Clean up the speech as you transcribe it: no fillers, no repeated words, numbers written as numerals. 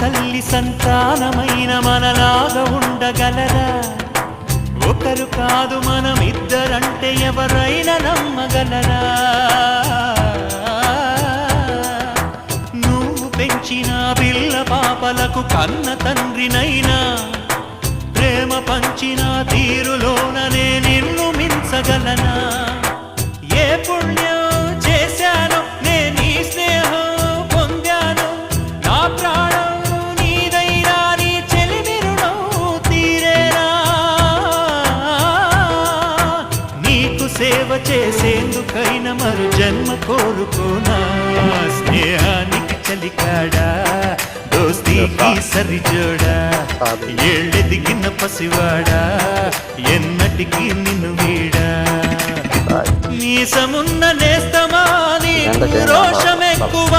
తల్లి సంతానమైన మనలాగా ఉండగలరా? ఒకరు కాదు మనమిద్దరంటే ఎవరైనా నమ్మగలరా? నువ్వు పెంచిన పిల్ల పాపలకు కన్న తండ్రినైనా ప్రేమ పంచిన తీరులోననే నిన్ను మించగలనా? ఏ పుణ్యం చేశాను నేను ఈ స్నేహం పొందాను, నా ప్రాణం నీదైనా నీ చెలిమి రుణం తీరేనా? నీకు సేవ చేసేందుకైనా మరు జన్మ కోరుకోనా? స్నేహానికి చలికాడా, దోస్తీకి సరిజోడా, ఏళ్ళెదిగిన పసివాడా, ఎన్నటికీ నిన్ను వీడా? మీసమున్న నేస్తమా నీకు రోషమెక్కువ,